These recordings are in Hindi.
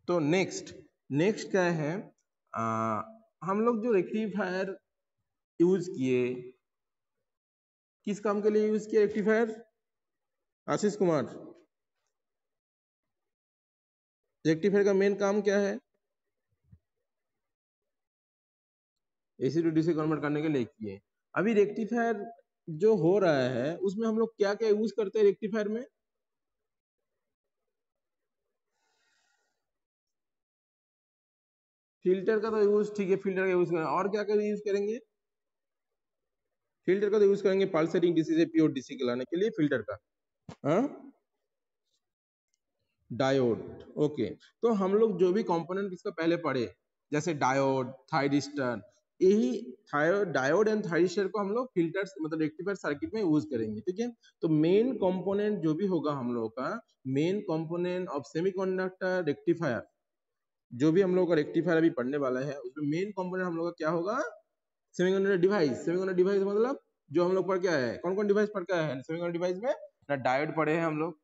तो नेक्स्ट नेक्स्ट क्या है, हम लोग जो रेक्टिफायर यूज किए, किस काम के लिए यूज किए रेक्टिफायर? आशीष कुमार, रेक्टिफायर का मेन काम क्या है? एसी टू डीसी कन्वर्ट करने के लिए किए। अभी रेक्टिफायर जो हो रहा है उसमें हम लोग क्या क्या यूज करते हैं रेक्टिफायर में? फिल्टर का तो यूज ठीक है, फिल्टर का यूज करें, और क्या क्या यूज करेंगे? फिल्टर का तो यूज करेंगे पल्सेटिंग डीसी से प्योर डीसी के लाने के लिए फिल्टर का। हाँ, डायोड, ओके। तो हम लोग जो भी कंपोनेंट इसका पहले पढ़े, जैसे डायोड, थायरिस्टर, यही डायोड एंड थायरिस्टर को हम लोग फिल्टर्स मतलब रेक्टिफायर सर्किट में यूज करेंगे, ठीक है। तो मेन कंपोनेंट जो भी होगा हम लोग का, main component of semiconductor rectifier, जो भी हम लोग का रेक्टिफायर अभी पढ़ने वाला है उसमें मेन कंपोनेंट हम लोग का क्या होगा? Semiconductor device. सेमीकंडक्टर डिवाइस मतलब जो हम लोग पढ़ के आए हैं, कौन कौन डिवाइस पढ़ के आए हैं सेमीकंडक्टर डिवाइस में? ना डायोड पढ़े हैं हम लोग,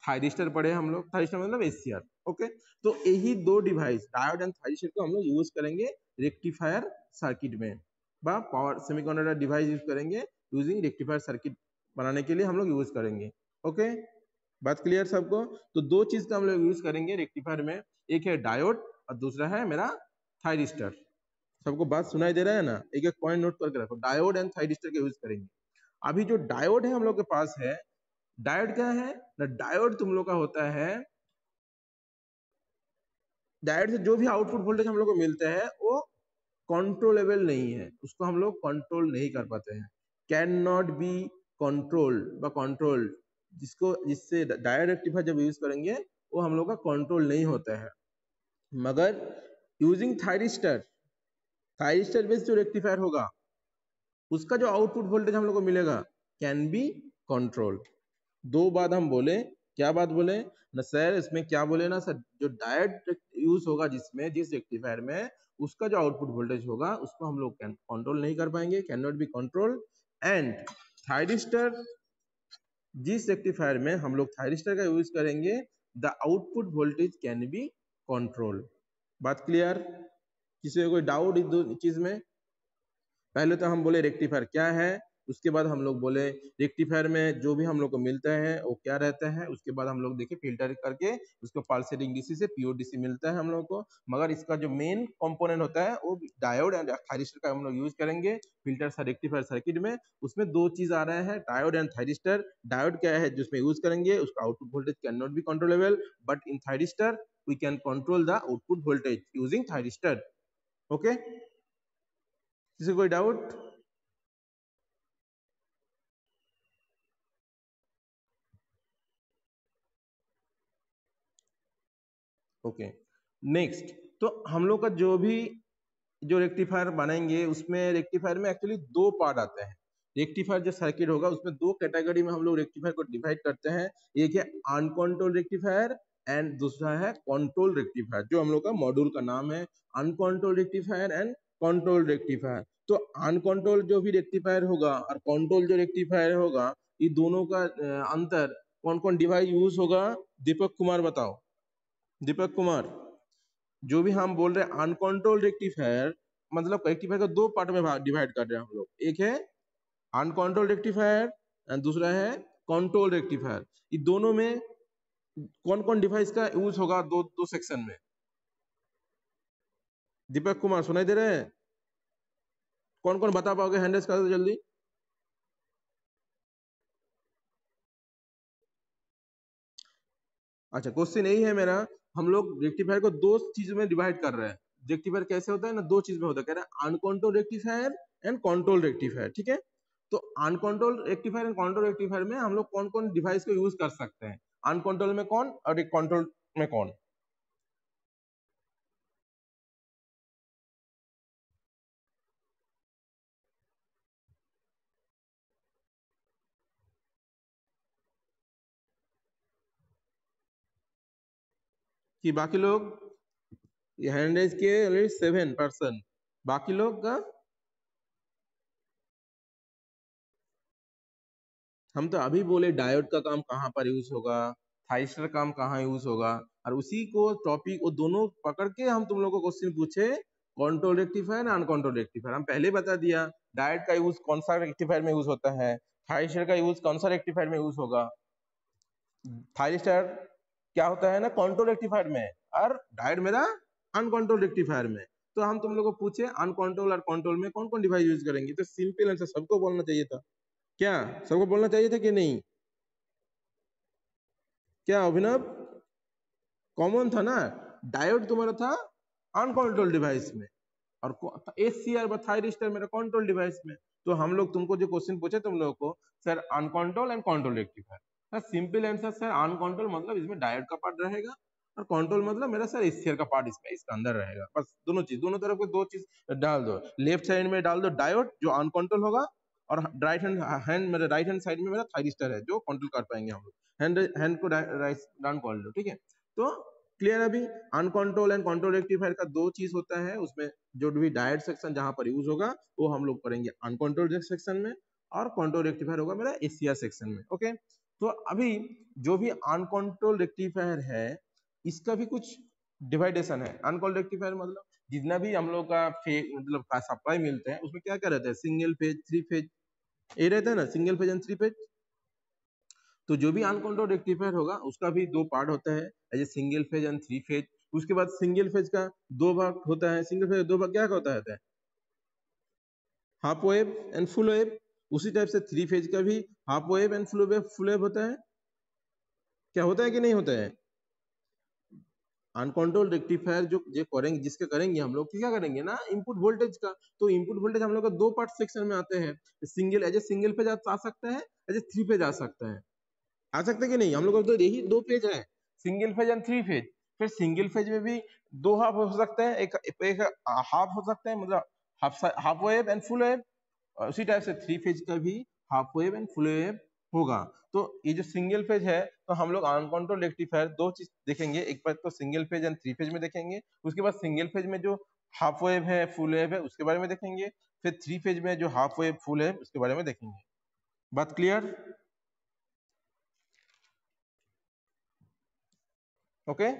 थायरिस्टर पढ़े हैं हम लोग, थायरिस्टर मतलब एसीआर, ओके। तो यही दो डिवाइस डायोड एंड थायरिस्टर को हम लोग यूज करेंगे रेक्टिफायर सर्किट में, बा पावर सेमीकंडक्टर डिवाइस यूज करेंगे, यूजिंग रेक्टिफायर सर्किट बनाने के लिए हम लोग यूज करेंगे, ओके। बात क्लियर सबको? तो दो चीज का हम लोग यूज करेंगे रेक्टिफायर में, एक है डायोड और दूसरा है मेरा थायरिस्टर। सबको बात सुनाई दे रहा है ना? एक एक पॉइंट नोट करके रखो, डायोड एंड थायरिस्टर के यूज करेंगे। अभी जो डायोड है हम लोग के पास है, डायोड क्या है ना? डायोड तुम लोग का होता है, डायोड से जो भी आउटपुट वोल्टेज हम लोग को मिलता है वो कंट्रोलेबल नहीं है, उसको हम लोग कंट्रोल नहीं कर पाते हैं, कैन नॉट बी कंट्रोल्ड व कंट्रोल्ड। जिससे डायोड रेक्टिफायर जब यूज करेंगे वो हम लोग का कंट्रोल नहीं होता है। मगर यूजिंग थायरिस्टर, थायरिस्टर बेस्ड जो रेक्टिफायर होगा उसका जो आउटपुट वोल्टेज हम लोग को मिलेगा कैन बी कंट्रोल। दो बात हम बोले, क्या बात बोले ना सर? इसमें क्या बोले ना सर, जो डायोड यूज होगा जिसमें, जिस रेक्टिफायर में, उसका जो आउटपुट वोल्टेज होगा उसको हम लोग कंट्रोल नहीं कर पाएंगे, can not B control. And thyristor, जिस रेक्टिफायर में हम लोग थायरिस्टर का यूज करेंगे, the output voltage can be control. बात क्लियर? किसी को कोई डाउट इस दो चीज में? पहले तो हम बोले रेक्टिफायर क्या है, उसके बाद हम लोग बोले रेक्टिफायर में जो भी हम लोग को मिलता है वो क्या रहता है, उसके बाद हम लोग देखे फिल्टर करके उसको पल्सेटिंग डीसी से प्योर डीसी मिलता है हम लोग को। मगर इसका जो मेन कंपोनेंट होता है वो डायोड एंड थायरिस्टर का हम लोग यूज करेंगे फिल्टर रेक्टिफायर सर्किट में। उसमें दो चीज आ रहे हैं, डायोड एंड थायरिस्टर। डायोड क्या है जिसमें यूज करेंगे, उसका output voltage can not be controllable, but in thyristor we can control the output voltage using thyristor, okay. किसी कोई डाउट? Okay, next. तो हम लोग का जो भी जो रेक्टिफायर बनाएंगे उसमें रेक्टिफायर में एक्चुअली दो पार्ट आते हैं। रेक्टिफायर जो सर्किट होगा उसमें दो कैटेगरी में हम लोग रेक्टिफायर को डिवाइड करते हैं, एक है अनकंट्रोल रेक्टिफायर एंड दूसरा है कंट्रोल रेक्टिफायर, जो हम लोग का मॉड्यूल का नाम है uncontrol rectifier and control rectifier. तो अनकंट्रोल जो भी रेक्टिफायर होगा और कंट्रोल जो रेक्टिफायर होगा, ये दोनों का अंतर, कौन कौन डिवाइस यूज होगा? दीपक कुमार बताओ। दीपक कुमार, जो भी हम बोल रहे हैं अनकंट्रोल रेक्टिफायर, मतलब रेक्टिफायर को दो पार्ट में डिवाइड कर रहे हैं हम लोग, एक है अनकंट्रोल रेक्टिफायर एंड दूसरा है कंट्रोल रेक्टिफायर। ये दोनों में कौन कौन डिवाइस का यूज होगा दो दो सेक्शन में? दीपक कुमार सुनाई दे रहे हैं? कौन कौन बता पाओगे? हैंड रेज कर दो जल्दी। अच्छा, क्वेश्चन यही है मेरा, हम लोग रेक्टिफायर को दो चीज में डिवाइड कर रहे हैं। रेक्टिफायर कैसे होता है ना, दो चीज में होता है, कह रहे हैं uncontrol rectifier and control rectifier, ठीक है। तो uncontrol rectifier and control rectifier में हम लोग कौन कौन डिवाइस को यूज कर सकते हैं? अनकंट्रोल में कौन और एक कंट्रोल में कौन? कि बाकी लोग, ये हैंड रेज के ऑलरेडी 7%, बाकी लोग का? हम तो अभी बोले डायोड का काम कहाँ पर यूज होगा, थाइस्टर काम कहाँ यूज होगा, और उसी को टॉपिक वो दोनों पकड़ के हम तुम लोग को क्वेश्चन पूछे कंट्रोल रेक्टिफायर अनकंट्रोल रेक्टिफायर। हम पहले बता दिया डायोड का यूज कौन सा रेक्टिफायर में यूज होता है, थायरिस्टर का यूज कौन सा रेक्टिफायर में यूज होगा। थायरिस्टर क्या होता है ना कंट्रोल रेक्टिफायर में, और डायोड मेरा अनकंट्रोल रेक्टिफायर में। तो हम तुम लोग को पूछे अनकंट्रोल और कंट्रोल में कौन कौन डिवाइस यूज करेंगे, तो सिंपल आंसर सबको बोलना चाहिए था। क्या सबको बोलना चाहिए था कि नहीं? क्या अभिनव कॉमन था ना, डायोड तुम्हारा था अनकंट्रोल डिवाइस में और एचसीआर थायरिस्टर मेरा कंट्रोल डिवाइस में। तो हम लोग तुमको जो क्वेश्चन पूछे तुम लोगों को sir uncontrol and control rectifier, simple answer sir uncontrol मतलब इसमें डायोड का पार्ट रहेगा और कंट्रोल मतलब मेरा सर एचसीआर का पार्ट इसमें इसका अंदर रहेगा। बस दोनों चीज दोनों तरफ को दो चीज डाल दो, लेफ्ट साइड में डाल दो डायोड जो अनकंट्रोल होगा और राइट हैंड मेरे राइट हैंड साइड में मेरा थायरिस्टर है जो कंट्रोल कर पाएंगे हम लोग। हैंड को राइट डाउन कर लो, ठीक है। तो क्लियर अभी अनकंट्रोल एंड कंट्रोल रेक्टिफायर का दो चीज होता है, उसमें जो भी डायोड सेक्शन जहां पर यूज होगा वो हम लोग करेंगे अनकंट्रोल सेक्शन में और कंट्रोल रेक्टिफायर होगा मेरा एचसीआर सेक्शन में। ओके, तो अभी जो भी अनकंट्रोल रेक्टिफायर है इसका भी कुछ डिवाइडेशन है। अनकंट्रोल रेक्टिफायर मतलब जितना भी हम लोग का मतलब सप्लाई मिलते हैं उसमें क्या क्या रहता है, सिंगल फेज थ्री फेज ये रहता है ना, single phase and three phase. तो जो भी अनकंट्रोल रेक्टिफायर होगा उसका भी दो पार्ट होता है, as single phase and three phase. उसके बाद सिंगल फेज का दो भाग होता है, सिंगल फेज दो भाग क्या होता है, half wave and full wave. उसी टाइप से थ्री फेज का भी half wave and full wave होता है। क्या होता है कि नहीं होता है? अनकंट्रोल रेक्टिफायर जो करेंगे जिसके करेंगे हम लोग क्या करेंगे ना इनपुट वोल्टेज का। तो इनपुट वोल्टेज हम लोग का दो पार्ट सेक्शन में आते हैं, single as a single phase आ सकता है, एज ए थ्री फेज आ सकता है। आ सकते कि नहीं? हम लोग तो यही दो पेज है, single phase and three phase. फिर सिंगल फेज में भी दो हाफ हो सकते हैं, एक हाफ हो सकता है मतलब half wave and full wave. उसी टाइप से थ्री फेज का भी half wave and full wave होगा। तो ये जो सिंगल फेज है तो हम लोग अनकंट्रोल रेक्टिफायर दो चीज देखेंगे, एक बार तो single phase and three phase में देखेंगे, उसके बाद सिंगल फेज में जो हाफ वेव है फुल वेव है उसके बारे में देखेंगे, फिर थ्री फेज में जो हाफ वेव फुल है उसके बारे में देखेंगे। बात क्लियर? ओके,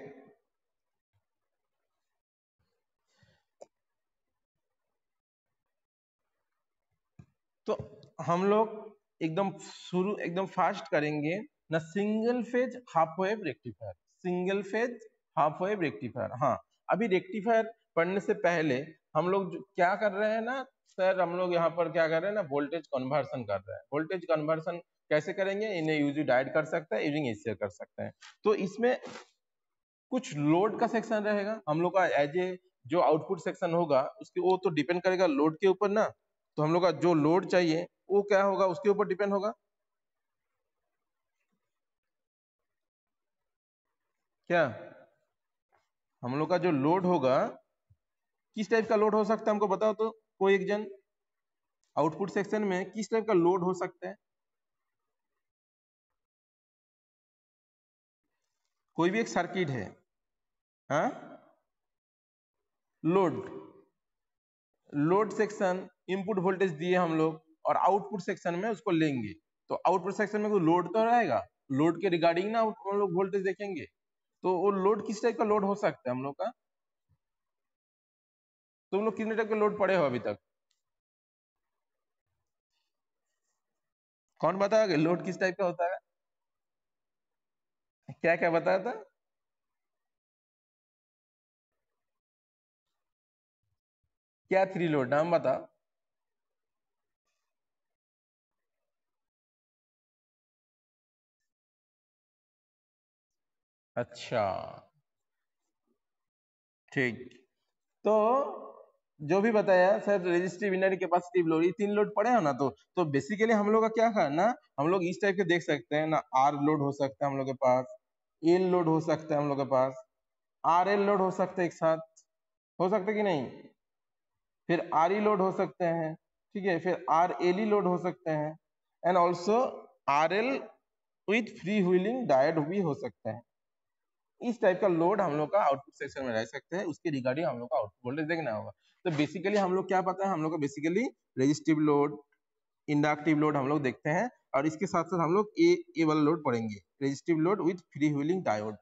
तो हम लोग एकदम शुरू एकदम फास्ट करेंगे ना, single phase half wave rectifier, single phase half wave rectifier. हाँ, अभी रेक्टिफायर पढ़ने से पहले हम लोग क्या कर रहे हैं ना सर, हम लोग यहाँ पर क्या कर रहे हैं ना वोल्टेज कन्वर्सन कर रहे हैं। वोल्टेज कन्वर्सन कैसे करेंगे, इन्हें यूजी डायोड कर सकता है, यूजिंग एचसीआर कर सकते हैं। तो इसमें कुछ लोड का सेक्शन रहेगा हम लोग का, एज ए जो आउटपुट सेक्शन होगा उसके वो तो डिपेंड करेगा लोड के ऊपर ना। तो हम लोग का जो लोड चाहिए वो क्या होगा उसके ऊपर डिपेंड होगा। क्या हम लोग का जो लोड होगा किस टाइप का लोड हो सकता है हमको बताओ तो, कोई एक जन आउटपुट सेक्शन में किस टाइप का लोड हो सकता है? कोई भी एक सर्किट है, हाँ, load load section input voltage दिए हम लोग और आउटपुट सेक्शन में उसको लेंगे। तो आउटपुट सेक्शन में कोई लोड तो रहेगा, लोड के रिगार्डिंग ना हम लोग वोल्टेज देखेंगे। तो वो लोड किस टाइप का लोड हो सकता है हम लोग का? तुम लोग कितने टाइप के लोड पढ़े हो अभी तक? कौन बताओगे लोड किस टाइप का होता है? क्या क्या बताया था? क्या थ्री लोड नाम बताओ। अच्छा, ठीक। तो जो भी बताया sir resistive inner capacitive load, ये तीन लोड पड़े हो ना। तो बेसिकली हम लोग का क्या करना, हम लोग इस टाइप के देख सकते हैं ना, आर लोड हो सकता है हम लोग के पास, एल लोड हो सकता है हम लोग के पास, आर एल लोड हो सकता है एक साथ, हो सकता है कि नहीं? फिर आर ई लोड हो सकते हैं, ठीक है, फिर आर एल ई लोड हो सकते हैं, and also R L with free wheeling diode भी हो सकता है। इस टाइप का लोड हम लोग का आउटपुट सेक्शन में रह सकते हैं, उसके रिगार्डिंग हम लोग का आउटपुट वोल्टेज देखना होगा। तो बेसिकली हम लोग क्या पता है, हम लोग का basically resistive load inductive load हम लोग देखते हैं, और इसके साथ साथ हम लोग ए वाला लोड पढ़ेंगे, resistive load with free wheeling diode.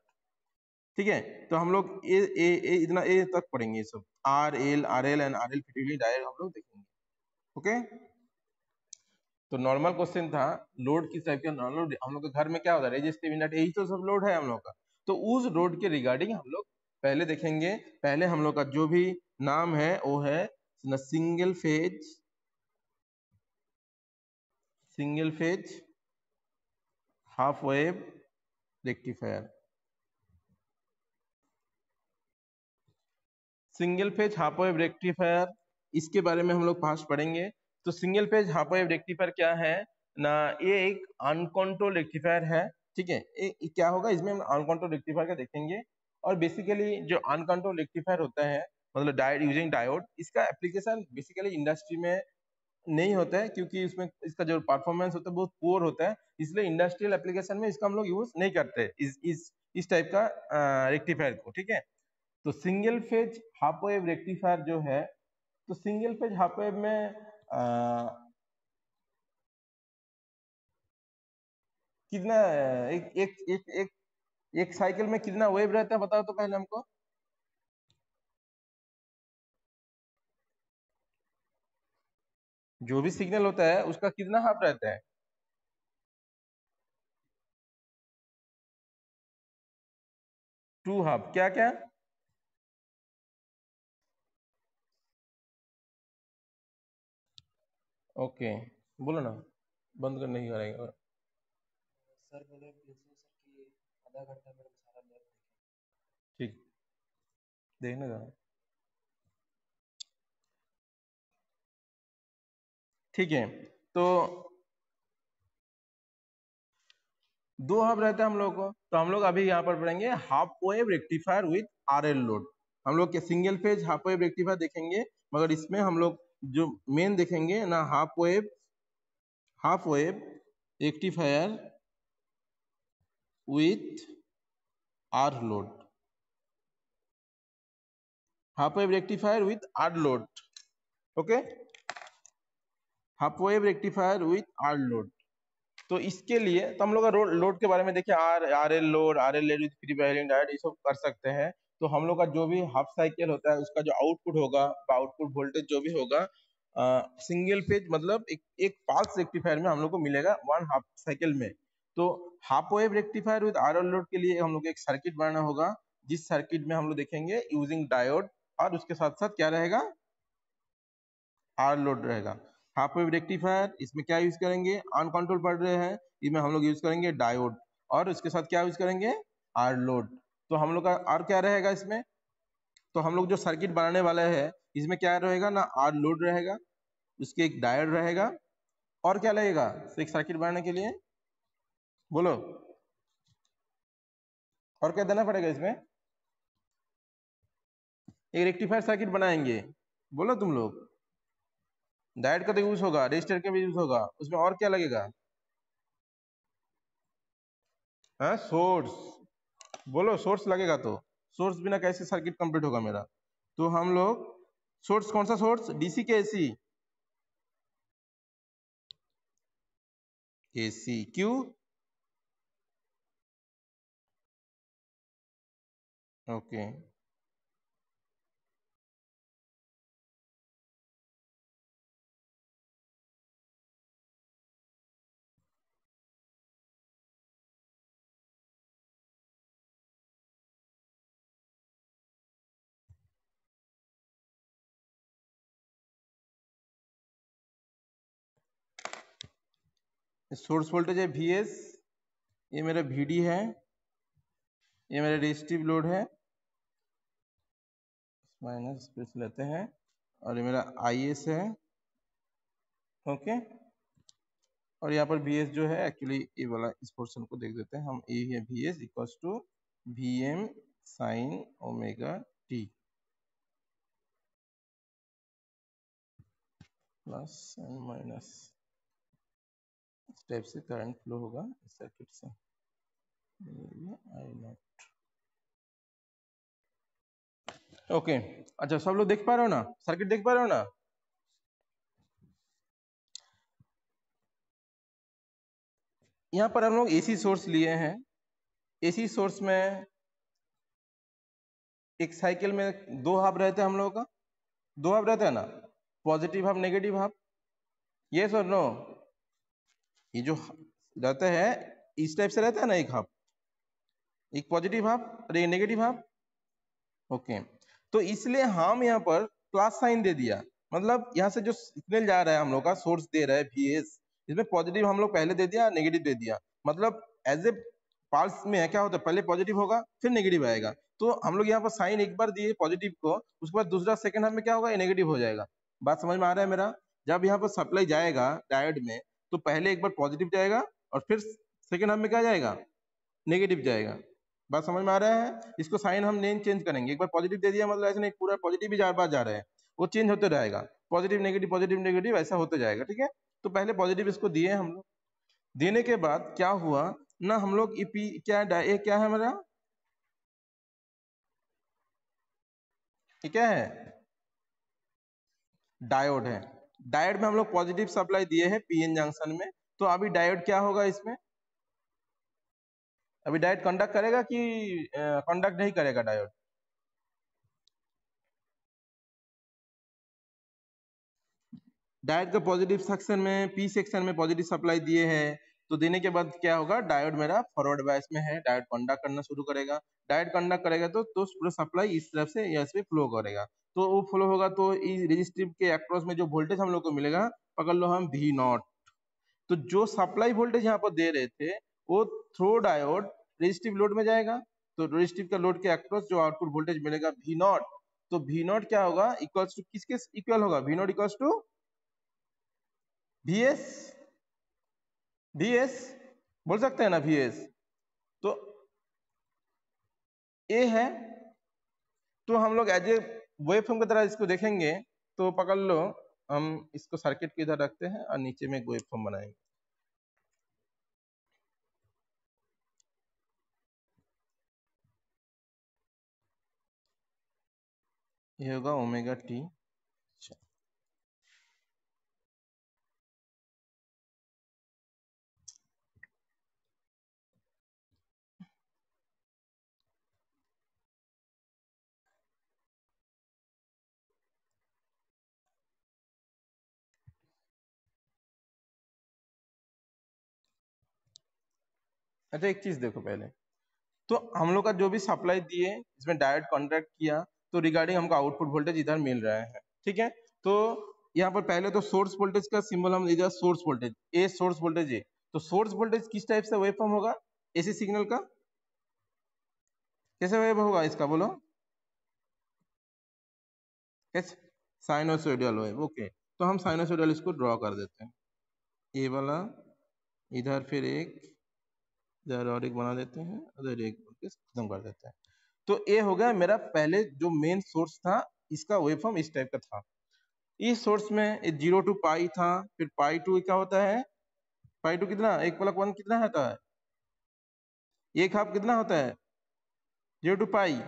ठीक है। तो हम लोग इतना ए तक पढ़ेंगे सब, R L and R L फिटिलिटी डायरेक्ट हम लोग देखेंगे। ओके, तो नॉर्मल क्वेश्चन था लोड किस टाइप का, नॉर्मल हम लोग के घर में क्या होता है रेजिस्टिव इंडक्टिव, यही तो सब लोड है हम लोग का। तो उस लोड के रिगार्डिंग हम लोग पहले देखेंगे। पहले हम लोग का जो भी नाम है वो है single phase half wave rectifier. Single phase half wave rectifier, इसके बारे में हम लोग फास्ट पढ़ेंगे। तो single phase half wave rectifier क्या है ना, ये एक अनकंट्रोल रेक्टिफायर है। ठीक है, ये क्या होगा इसमें हम अनकंट्रोल रेक्टिफायर का देखेंगे। और बेसिकली जो अनकंट्रोल रेक्टिफायर होता है मतलब डायोड, यूजिंग डायोड, इसका एप्लीकेशन बेसिकली इंडस्ट्री में नहीं होता है, क्योंकि इसमें इसका जो परफॉर्मेंस होता है बहुत पुअर होता है, इसलिए इंडस्ट्रियल एप्लीकेशन में इसका हम लोग यूज नहीं करते इस टाइप का रेक्टिफायर को। ठीक है, तो single phase half wave rectifier जो है, तो सिंगल फेज हाफ वेव में कितना एक एक एक एक एक साइकिल में कितना वेव रहता है बताओ तो पहले हमको। जो भी सिग्नल होता है उसका कितना हाफ रहता है? 2 हाफ, क्या क्या? ओके, बोलो ना, बंद कर नहीं करेगा। सर बोले प्रिंसिपल सर कि आधा घंटा मेरे को सारा लैब ठीक देखने का। ठीक है, तो 2 हाफ रहता है हम लोग को। तो हम लोग अभी यहाँ पर पढ़ेंगे half wave rectifier with RL load. हम लोग के single phase half wave rectifier देखेंगे, मगर इसमें हम लोग जो मेन देखेंगे ना half wave rectifier with R load, half wave rectifier with R load. Okay, half wave rectifier with R load. तो इसके लिए तो हम लोग का लोड के बारे में देखिए, R L load, R L with free wiring diode, ये सब कर सकते हैं। तो हम लोग का जो भी हाफ साइकिल होता है उसका जो आउटपुट होगा, आउटपुट वोल्टेज जो भी होगा सिंगल फेज मतलब एक पाल्स रेक्टिफायर में हम लोग को मिलेगा 1 हाफ साइकिल में। तो half wave rectifier with R L load के लिए हम लोग को एक सर्किट बनाना होगा, जिस सर्किट में हम लोग देखेंगे यूजिंग डायोड, और उसके साथ साथ क्या रहेगा, आर लोड रहेगा। हाफ वेव रेक्टिफायर इसमें क्या यूज करेंगे, अनकंट्रोल पढ़ रहे हैं, इसमें हम लोग यूज करेंगे डायोड, और उसके साथ क्या यूज करेंगे, आर लोड। तो हम लोग का और क्या रहेगा इसमें, तो हम लोग जो सर्किट बनाने वाले हैं इसमें क्या रहेगा ना, आर लोड रहेगा, उसके एक डायोड रहेगा, और क्या लगेगा एक सर्किट बनाने के लिए, बोलो, और क्या देना पड़ेगा इसमें? एक रेक्टिफायर सर्किट बनाएंगे, बोलो तुम लोग। डायोड का तो यूज होगा, रेजिस्टर का भी यूज होगा, उसमें और क्या लगेगा? हाँ, सोर्स, बोलो सोर्स लगेगा। तो सोर्स बिना कैसे सर्किट कंप्लीट होगा मेरा? तो हम लोग सोर्स, कौन सा सोर्स, डीसी के एसी? एसी, क्यों? ओके, सोर्स वोल्टेज है VS, ये मेरा VD है, ये मेरा रेजिस्टिव लोड है, माइनस प्लस लेते हैं, और ये मेरा IS है। ओके, और यहाँ पर VS जो है एक्चुअली ये वाला इस पोर्शन को देख देते हैं हम, ये है VS equals to VM sine omega t plus and minus, इस टाइप से करंट फ्लो होगा इस सर्किट से, आई नॉट। ओके, अच्छा सब लोग देख पा रहे हो ना, सर्किट देख पा रहे हो ना? यहाँ पर हम लोग एसी सोर्स लिए हैं, एसी सोर्स में एक साइकिल में दो हाफ रहते हैं हम लोगों का, दो हाफ रहता है ना, positive half negative half, yes और नो। ये जो रहता है इस टाइप से रहता है ना, एक हाफ, एक पॉजिटिव हाफ और एक नेगेटिव हाफ। ओके, तो इसलिए हम यहाँ पर प्लस साइन दे दिया, मतलब यहाँ से जो सिग्नल जा रहा है हम लोग का सोर्स दे रहा है VS, इसमें पॉजिटिव हम लोग पहले दे दिया, नेगेटिव दे दिया, मतलब एज ए पाल्स में है क्या होता है, पहले पॉजिटिव होगा फिर नेगेटिव आएगा। तो हम लोग यहाँ पर साइन एक बार दिए पॉजिटिव को, उसके बाद दूसरा सेकंड हाफ में क्या होगा, ये नेगेटिव हो जाएगा। बात समझ में आ रहा है मेरा? जब यहाँ पर सप्लाई जाएगा डायोड में, तो पहले एक बार पॉजिटिव जाएगा और फिर सेकंड हाफ में क्या जाएगा, नेगेटिव जाएगा। बात समझ में आ रहा है? इसको साइन हम नेम चेंज करेंगे, एक बार पॉजिटिव दे दिया मतलब ऐसे नहीं पूरा पॉजिटिव ही 4 बार जा रहा है, वो चेंज होते रहेगा, पॉजिटिव नेगेटिव ऐसा होते जाएगा, ठीक है। तो पहले पॉजिटिव इसको दिए हम लोग, देने के बाद क्या हुआ ना, हम लोग क्या ये क्या है मेरा, ये क्या है, डायोड है। डायोड में हम लोग पॉजिटिव सप्लाई दिए हैं PN जंक्शन में, तो अभी डायोड क्या होगा इसमें, अभी डायोड कंडक्ट करेगा कि कंडक्ट नहीं करेगा डायोड? डायोड का पॉजिटिव सेक्शन में, P सेक्शन में पॉजिटिव सप्लाई दिए हैं, तो देने के बाद क्या होगा, डायोड मेरा फॉरवर्ड बायस में है, डायोड कंडक्ट करना शुरू करेगा। डायोड कंडक्ट करेगा तो पूरा सप्लाई इस तरफ से यहाँ से फ्लो करेगा, तो वो फ्लो होगा तो इस रेजिस्टिव के अक्रॉस में जो वोल्टेज हम लोग को मिलेगा, पकड़ लो हम V0। तो जो सप्लाई वोल्टेज यहाँ पर दे रहे थे वो थ्रो डायोड रेजिस्टिव लोड में जाएगा, तो रेजिस्टिव का लोड के अक्रॉस जो आउटपुट वोल्टेज मिलेगा V0, तो V0 क्या होगा, इक्वल्स टू किसके इक्वल होगा, V0 equals to VS, VS बोल सकते हैं ना VS, तो ए है। तो हम लोग एज ए वेवफॉर्म की तरह इसको देखेंगे, तो पकड़ लो हम इसको सर्किट के इधर रखते हैं और नीचे में एक वेवफॉर्म बनाएंगे। ये होगा ओमेगा टी। अच्छा एक चीज देखो पहले, तो हम लोग का जो भी सप्लाई दिए इसमें डायोड कॉन्ट्रैक्ट किया, तो रिगार्डिंग हमको आउटपुट वोल्टेज इधर मिल रहा है, ठीक है। तो यहाँ पर पहले तो सोर्स वोल्टेज का सिंबल हम इधर source voltage, A source voltage A, तो सोर्स वोल्टेज किस टाइप से वेवफॉर्म होगा, AC सिग्नल का कैसे वेव होगा इसका बोलो, कैसे, साइनोसोइडल वेव, ओके। तो हम साइनोसोइडल इसको ड्रॉ कर देते हैं, ए वाला इधर, फिर एक इधर और एक बना देते हैं, उधर एक खत्म कर देते हैं। तो ये हो गया मेरा पहले जो मेन सोर्स था, इसका वेवफॉर्म इस टाइप का था। इस सोर्स में 0 टू पाई था, फिर पाई टू क्या होता है, पाई टू कितना, 1+1 कितना होता है, एक हाफ कितना होता है, 0 टू पाई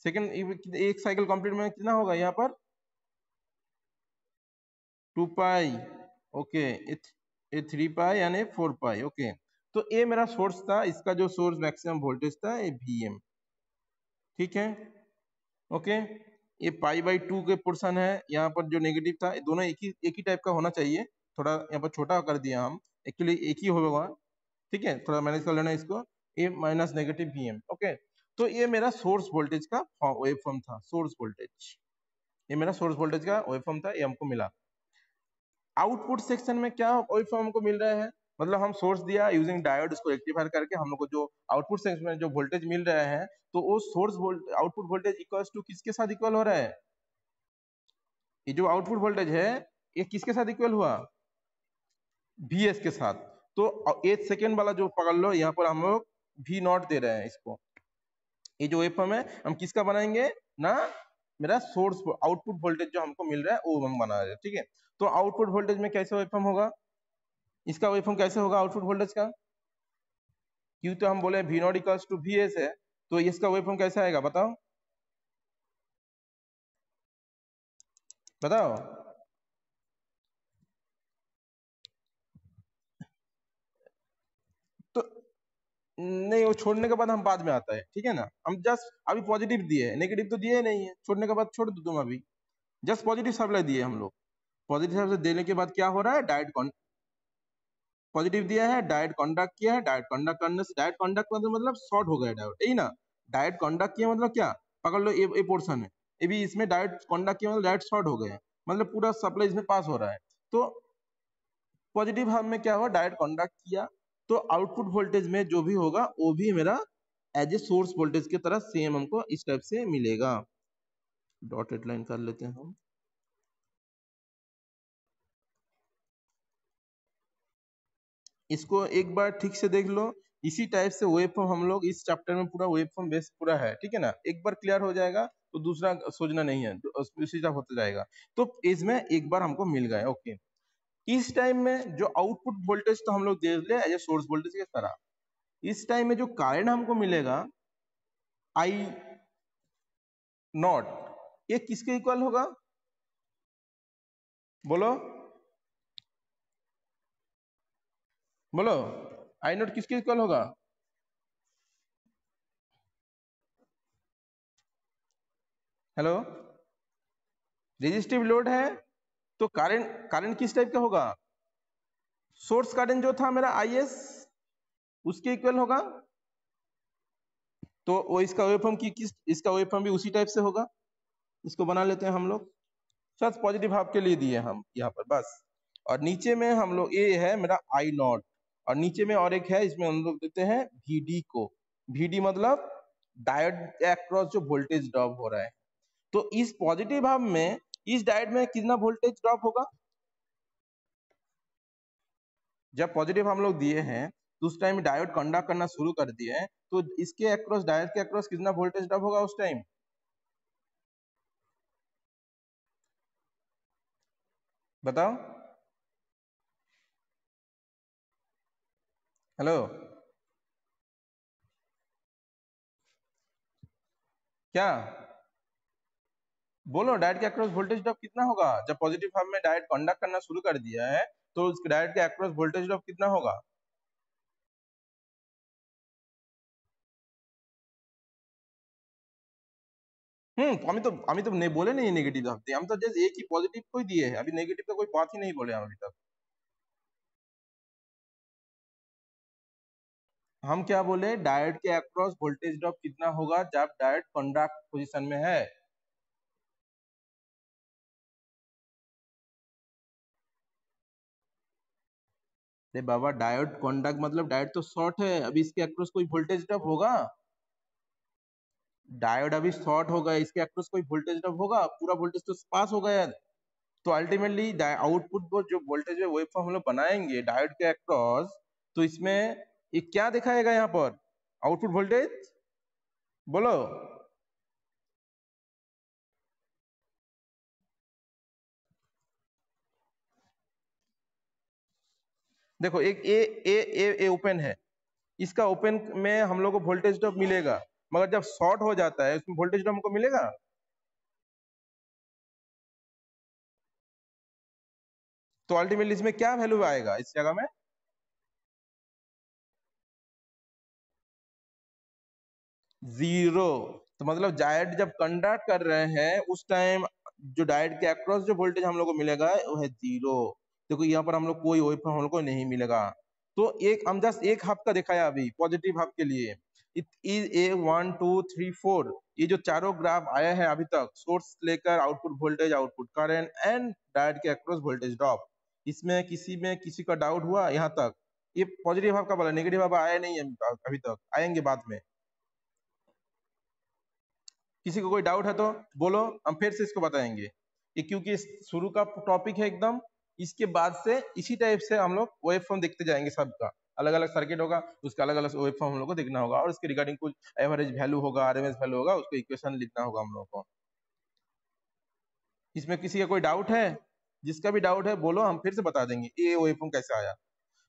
सेकंड, एक साइकिल कंप्लीट में कितना होगा यहाँ पर, 2 पाई, ओके, ये 3 पाई यानी 4 पाई, ओके। तो ये मेरा सोर्स था, इसका जो सोर्स मैक्सिमम वोल्टेज था ये VM, ठीक है, ओके। ये पाई/2 के पोर्शन है, यहाँ पर जो नेगेटिव था, ये दोनों एक ही टाइप का होना चाहिए, थोड़ा यहाँ पर छोटा कर दिया हम, एक्चुअली एक ही होगा, ठीक है, थोड़ा मैनेज कर लेना इसको, ए माइनस नेगेटिव VM, ओके। तो ये मेरा सोर्स वोल्टेज का वेवफॉर्म था, सोर्स वोल्टेज, ये मेरा सोर्स वोल्टेज का वेवफॉर्म था, ये हमको मिला। आउटपुट सेक्शन में क्या वेवफॉर्म हमको मिल रहा है, मतलब हम सोर्स दिया यूजिंग डायोड, उसको रेक्टिफायर करके हम लोग को जो आउटपुट सेक्शन में जो वोल्टेज मिल रहा है, तो वो source output voltage equals to किसके साथ इक्वल हो रहा है, ये जो आउटपुट वोल्टेज है ये किसके साथ इक्वल हुआ, VS के साथ। तो 8 सेकेंड वाला जो पकड़ लो, यहाँ पर हम लोग V0 दे रहे हैं इसको, ये जो वेवफॉर्म है हम किसका बनाएंगे ना, मेरा सोर्स आउटपुट वोल्टेज जो हमको मिल रहा है वो हम बना रहे हैं, ठीक है। तो आउटपुट वोल्टेज में कैसे वेवफॉर्म होगा, इसका वेवफॉर्म कैसे होगा आउटपुट वोल्टेज का, क्यों तो हम बोले V0 इक्वल्स टू VS है, तो इसका वेवफॉर्म कैसे आएगा बताओ, बताओ। तो नहीं, वो छोड़ने के बाद हम बाद में आता है, ठीक है ना। हम जस्ट अभी पॉजिटिव दिए है, नेगेटिव तो दिए नहीं है, छोड़ने के बाद छोड़ दो तुम। अभी जस्ट पॉजिटिव सप्लाई दिए हम लोग। पॉजिटिव सप्लाई देने के बाद क्या हो रहा है, डायरेक्ट पॉजिटिव दिया है, डायरेक्ट कंडक्ट किया है। डायरेक्ट कंडक्ट करने से, डायरेक्ट कंडक्ट मतलब शॉर्ट हो गया डायोड, यही ना। डायरेक्ट कंडक्ट किया मतलब क्या, पकड़ लो, ये पोर्शन है, ये भी इसमें डायरेक्ट कंडक्ट किया मतलब डायरेक्ट शॉर्ट हो गया, मतलब पूरा सप्लाई इसमें पास हो रहा है। तो पॉजिटिव हाफ में क्या हुआ, डायरेक्ट कंडक्ट किया, तो आउटपुट वोल्टेज में जो भी होगा वो भी मेरा एज ए सोर्स वोल्टेज की तरह सेम हमको इस टाइप से मिलेगा। डॉटेड लाइन कर लेते हैं हम। इसको एक बार ठीक से देख लो। इसी टाइप से वेव फॉर्म हम लोग इस चैप्टर में पूरा वेव फॉर्म बेस पूरा है, ठीक है ना। एक बार क्लियर हो जाएगा तो दूसरा सोचना नहीं है, उसी तरह होता जाएगा। तो इसमें एक बार हमको मिल गया, ओके। इस टाइम में जो आउटपुट वोल्टेज तो हम लोग देख ले एज ए सोर्स वोल्टेज की तरह, इस टाइम में जो करंट हमको मिलेगा आई नॉट, ये किसके इक्वल होगा, बोलो बोलो, आई नॉट किसके इक्वल होगा। हेलो, रेजिस्टिव लोड है तो करंट, करंट किस टाइप का होगा, सोर्स करंट जो था मेरा आई एस, उसके इक्वल होगा। तो वो इसका वेवफॉर्म की किस, इसका वेवफॉर्म भी उसी टाइप से होगा। इसको बना लेते हैं हम लोग, बस पॉजिटिव हाफ के लिए दिए हम यहाँ पर बस। और नीचे में हम लोग, ये है मेरा आई नॉट, और नीचे में और एक है, इसमें हम लोग देते हैं वीडी को। वीडी मतलब डायोड अक्रॉस जो वोल्टेज ड्रॉप हो रहा है। तो इस पॉजिटिव हाफ में, इस डायोड में कितना वोल्टेज ड्रॉप होगा, जब पॉजिटिव हम लोग दिए हैं तो उस टाइम डायोड कंडक्ट करना शुरू कर दिए हैं, तो इसके अक्रॉस, डायोड के अक्रॉस कितना वोल्टेज ड्रॉप होगा उस टाइम, बताओ। हेलो, क्या बोलो, डायोड के अक्रॉस वोल्टेज ड्रॉप कितना होगा जब पॉजिटिव हाफ में डायोड कंडक्ट करना शुरू कर दिया है, तो उस डायोड के अक्रॉस वोल्टेज ड्रॉप कितना होगा। हम तो नहीं बोले नहीं नेगेटिव हाफ दिए, हम तो जस्ट एक ही पॉजिटिव को ही दिए हैं, अभी नेगेटिव का कोई बात ही नहीं बोले हम अभी तक। हम क्या बोले, डायोड के अक्रॉस वोल्टेज ड्रॉप कितना होगा जब डायोड कंडक्ट पोजीशन में है। अरे बाबा, डायोड कंडक्ट मतलब डायोड तो शॉर्ट है, अभी इसके अक्रॉस कोई वोल्टेज ड्रॉप होगा, डायोड अभी शॉर्ट हो गया, इसके अक्रॉस कोई वोल्टेज ड्रॉप होगा, पूरा वोल्टेज तो पास हो गया। तो अल्टीमेटली आउटपुट वो जो वोल्टेज है वेव फॉर्म हम लोग बनाएंगे डायोड के अक्रॉस, तो इसमें ये क्या दिखाएगा यहाँ पर, आउटपुट वोल्टेज, बोलो। देखो, एक ए ओपन है, इसका ओपन में हम लोग को वोल्टेज ड्रॉप मिलेगा, मगर जब शॉर्ट हो जाता है उसमें वोल्टेज ड्रॉप हमको मिलेगा। तो अल्टीमेटली इसमें क्या वैल्यू आएगा इस जगह में, जीरो। तो मतलब डायोड जब कंडक्ट कर रहे हैं उस टाइम जो डायोड के अक्रॉस जो वोल्टेज हम लोग को मिलेगा वो है जीरो। देखो यहाँ पर हम लोग कोई वेव हम लोग को नहीं मिलेगा। तो एक हम जस्ट एक हाफ का दिखाया अभी पॉजिटिव हाफ के लिए। ए 1 2 3 4, ये जो चारों ग्राफ आया है अभी तक, सोर्स लेकर output voltage, output current and diode के अक्रॉस वोल्टेज ड्रॉप, इसमें किसी का डाउट हुआ यहाँ तक। ये पॉजिटिव हाफ का बोला, नेगेटिव हाफ आया नहीं है अभी तक, आएंगे बाद में। किसी को कोई डाउट है तो बोलो, हम फिर से इसको बताएंगे। ये क्योंकि शुरू का टॉपिक है एकदम, इसके बाद से इसी टाइप से हम लोग वेव फॉर्म देखते जाएंगे, सबका अलग अलग सर्किट होगा, उसका अलग अलग वेव फॉर्म हम लोग को देखना होगा, और उसके रिगार्डिंग कुछ एवरेज वैल्यू होगा, आरएमएस वैल्यू होगा, उसको इक्वेशन लिखना होगा हम लोग को। इसमें किसी का कोई डाउट है, जिसका भी डाउट है बोलो, हम फिर से बता देंगे ये वेव फॉर्म कैसे आया।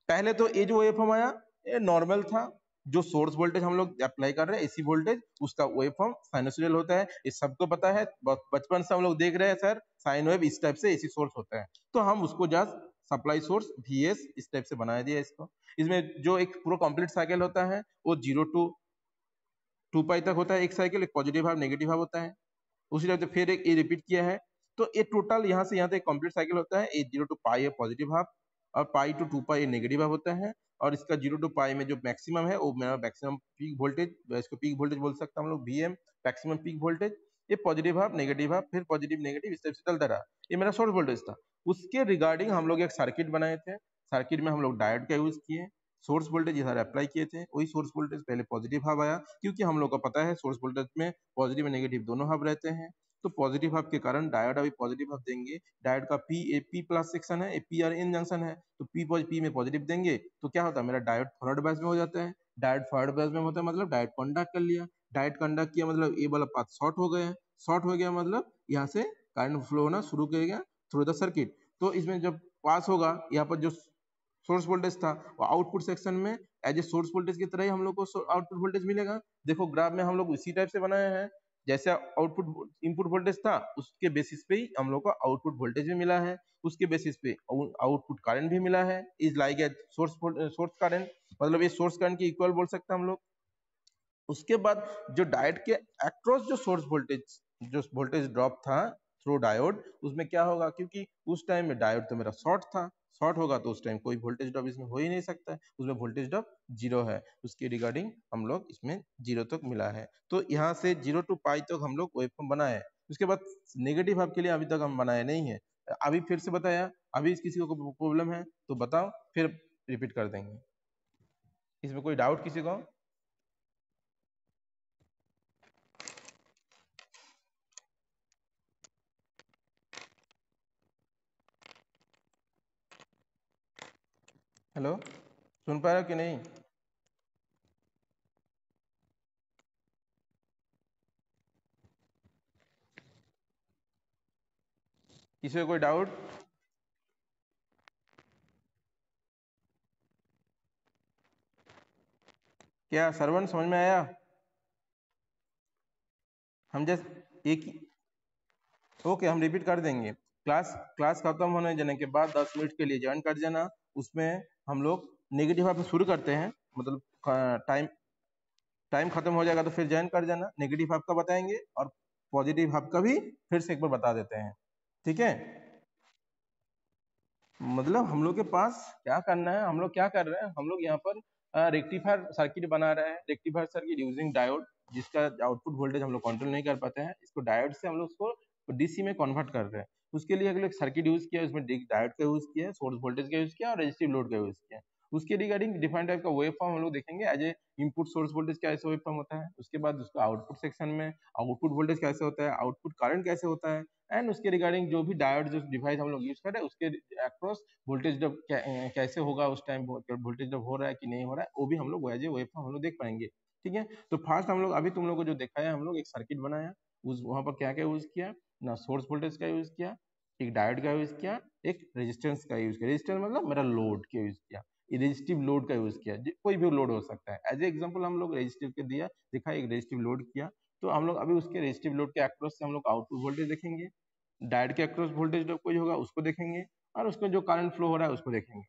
पहले तो ये जो वेव फॉर्म आया ये नॉर्मल था, जो सोर्स वोल्टेज हम लोग अप्लाई कर रहे हैं एसी वोल्टेज, उसका वेव फॉर्म साइनसोइडल होता है, ये सबको पता है, बचपन से हम लोग देख रहे हैं सर, साइन वेव इस टाइप से एसी सोर्स होता है, तो हम उसको जस्ट सप्लाई सोर्स VS इस टाइप से बना दिया इसको। इसमें जो एक पूरा कंप्लीट साइकिल होता है वो 0 to 2 पाई तक होता है एक साइकिल, एक पॉजिटिव हाफ नेगेटिव हाफ होता है। उसी टाइप से फिर एक ये रिपीट किया है, तो ये टोटल यहाँ से यहाँ तक कंप्लीट साइकिल होता है। 0 to पाई है पॉजिटिव हाफ और पाई टू 2 पाई नेगेटिव हाफ होता है। और इसका 0 to पाई में जो मैक्सिमम है वो मेरा मैक्सिमम पीक वोल्टेज, इसको पीक वोल्टेज बोल सकते हैं हम लोग, VM मैक्सिमम पीक वोल्टेज। ये पॉजिटिव हाफ नेगेटिव हाफ फिर पॉजिटिव नेगेटिव इस टाइप से चलता रहा। ये मेरा सोर्स वोल्टेज था। उसके रिगार्डिंग हम लोग एक सर्किट बनाए थे, सर्किट में हम लोग डायोड का यूज किए, सोर्स वोल्टेज इधर अप्लाई किए थे। वही सोर्स वोल्टेज पहले पॉजिटिव हाफ आया, क्योंकि हम लोग को पता है सोर्स वोल्टेज में पॉजिटिव और नेगेटिव दोनों हाफ रहते हैं। तो पॉजिटिव हाफ के कारण डायोड अभी पॉजिटिव हाफ देंगे। डायोड का P प्लस सेक्शन है, P और N जंक्शन है, तो P में पॉजिटिव देंगे तो क्या होता है, मेरा डायोड फॉरवर्ड बायस में हो जाता है। डायोड फॉरवर्ड बायस में होता है मतलब डायोड कंडक्ट कर लिया, डायोड कंडक्ट किया मतलब ये वाला पाथ शॉर्ट हो गया, शॉर्ट हो गया मतलब यहाँ से करंट फ्लो होना शुरू करेगा थ्रू द सर्किट। तो इसमें जब पास होगा यहाँ पर जो सोर्स वोल्टेज था वो आउटपुट सेक्शन में एज ए सोर्स वोल्टेज की तरह ही हम लोग को आउटपुट वोल्टेज मिलेगा। देखो ग्राफ में हम लोग इसी टाइप से बनाए हैं, जैसे आउटपुट इनपुट वोल्टेज था उसके बेसिस पे ही हम लोग को आउटपुट वोल्टेज भी मिला है, उसके बेसिस पे आउटपुट करंट भी मिला है। Is like a source current, मतलब ये सोर्स करंट के इक्वल बोल सकते हैं हम लोग। उसके बाद जो डायोड के अक्रॉस जो सोर्स वोल्टेज, जो वोल्टेज ड्रॉप था थ्रू डायोड, उसमें क्या होगा, क्योंकि उस टाइम में डायोड तो मेरा शॉर्ट था, शॉर्ट होगा तो उस टाइम कोई वोल्टेज ड्रॉप इसमें हो ही नहीं सकता है, उसमें वोल्टेज ड्रॉप 0 है। उसके रिगार्डिंग हम लोग इसमें 0 तक मिला है। तो यहाँ से 0 to पाई तक हम लोग वेवफॉर्म बनाए। उसके बाद नेगेटिव हाफ के लिए अभी तक हम बनाए नहीं है, अभी फिर से बताया। अभी किसी को प्रॉब्लम है तो बताओ, फिर रिपीट कर देंगे। इसमें कोई डाउट किसी को? हेलो, सुन पा रहे हो कि नहीं? किसी को कोई डाउट? क्या सरवण समझ में आया? हम जैसे एक ओके, हम रिपीट कर देंगे। क्लास क्लास खत्म होने जाने के बाद 10 मिनट के लिए ज्वाइन कर जाना। उसमें हम लोग नेगेटिव हाफ शुरू करते हैं, मतलब टाइम टाइम खत्म हो जाएगा तो फिर ज्वाइन कर जाना। नेगेटिव हाफ का बताएंगे और पॉजिटिव हाफ का भी फिर से एक बार बता देते हैं, ठीक है? मतलब हम लोग के पास क्या करना है, हम लोग क्या कर रहे हैं, हम लोग यहाँ पर रेक्टिफायर सर्किट बना रहे हैं। रेक्टिफायर सर्किट यूजिंग डायोड, जिसका आउटपुट वोल्टेज हम लोग कंट्रोल नहीं कर पाते हैं, इसको डायोड से हम लोग उसको DC में कन्वर्ट कर रहे हैं। उसके लिए अगले सर्किट यूज किया, उसमें डायोड का यूज किया, सोर्स वोल्टेज का यूज किया और रेजिस्टिव लोड का यूज किया। उसके रिगार्डिंग डिफरेंट टाइप का वेव फॉर्म हम लोग देखेंगे। As a input source voltage कैसे वेव फॉर्म होता है, उसके बाद उसका आउटपुट सेक्शन में आउटपुट वोल्टेज कैसे होता है, आउटपुट करंट कैसे होता है, एंड उसके रिगार्डिंग जो भी डायोड जो डिवाइस हम लोग यूज कर रहे हैं उसके अक्रॉस वोल्टेज ड्रॉप कैसे होगा, उस टाइम वोल्टेज ड्रॉप हो रहा है कि नहीं हो रहा है, वो भी हम लोग एज ए वेव फॉर्म हम लोग देख पाएंगे, ठीक है? तो फर्स्ट हम लोग अभी तुम लोग को जो दिखाया, हम लोग एक सर्किट बनाया, उस वहां पर क्या क्या यूज किया ना, सोर्स वोल्टेज का यूज किया, एक डायोड का यूज किया, एक रेजिस्टेंस का यूज किया। रेजिस्टेंस मतलब मेरा लोड का यूज किया, रेजिस्टिव लोड का यूज किया, कोई भी लोड हो सकता है। एज ए एग्जांपल हम लोग रेजिस्टिव के दिया, दिखा एक रेजिस्टिव लोड किया। तो हम लोग अभी उसके रेजिस्टिव लोड के अक्रॉस से हम लोग आउटपुट वोल्टेज देखेंगे, डायोड के अक्रॉस वोल्टेज ड्रॉप कोई होगा उसको देखेंगे, और उसमें जो करंट फ्लो हो रहा है उसको देखेंगे।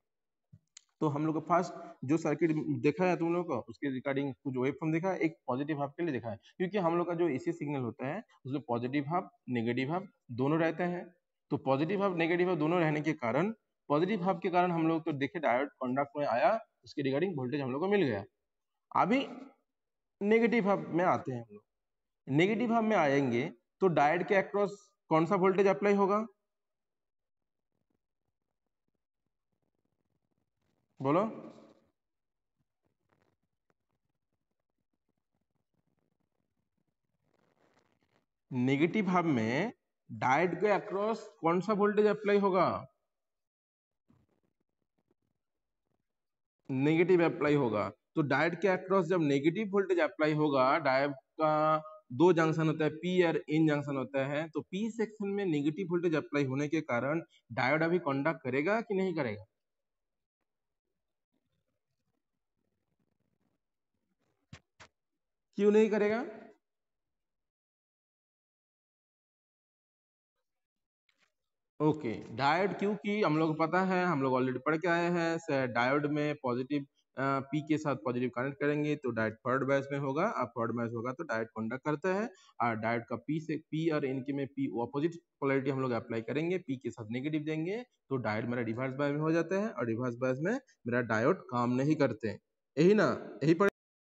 तो हम लोग को फर्स्ट जो सर्किट देखा है तुम लोग को, उसके रिगार्डिंग कुछ वेव फॉर्म देखा है, एक पॉजिटिव हाफ के लिए देखा है, क्योंकि हम लोग का जो AC सिग्नल होता है उसमें पॉजिटिव हाफ नेगेटिव हाफ दोनों रहते हैं। तो पॉजिटिव हाफ नेगेटिव हाफ दोनों रहने के कारण, पॉजिटिव हाफ के कारण हम लोग तो देखे डायोड कंडक्ट में आया, उसके रिगार्डिंग वोल्टेज हम लोग को मिल गया। अभी नेगेटिव हाफ में आते हैं हम लोग। नेगेटिव हाफ में आएंगे तो डायोड के अक्रॉस कौन सा वोल्टेज अप्लाई होगा, बोलो? नेगेटिव हाफ में डायोड के अक्रॉस कौन सा वोल्टेज अप्लाई होगा? नेगेटिव अप्लाई होगा। तो डायोड के अक्रॉस जब नेगेटिव वोल्टेज अप्लाई होगा, डायोड का दो जंक्शन होता है, P और N जंक्शन होता है, तो P सेक्शन में नेगेटिव वोल्टेज अप्लाई होने के कारण डायोड अभी कंडक्ट करेगा कि नहीं करेगा? क्यों नहीं करेगा? ओके, डायोड क्योंकि हम लोग को पता है, हम लोग ऑलरेडी पढ़ के आए हैं, डायोड में पॉजिटिव पी के साथ पॉजिटिव कनेक्ट करेंगे तो डायोड थर्ड बैच में होगा, और थर्ड बैच होगा तो डायोड कंडक्ट करता है, और डायोड का पी और इनके में पी अपोजिट पोलैरिटी हम लोग अप्लाई करेंगे, पी के साथ नेगेटिव देंगे तो डायोड मेरा रिवर्स बैच में हो जाता है, और रिवर्स बैच में मेरा डायोड काम नहीं करते, यही ना, यही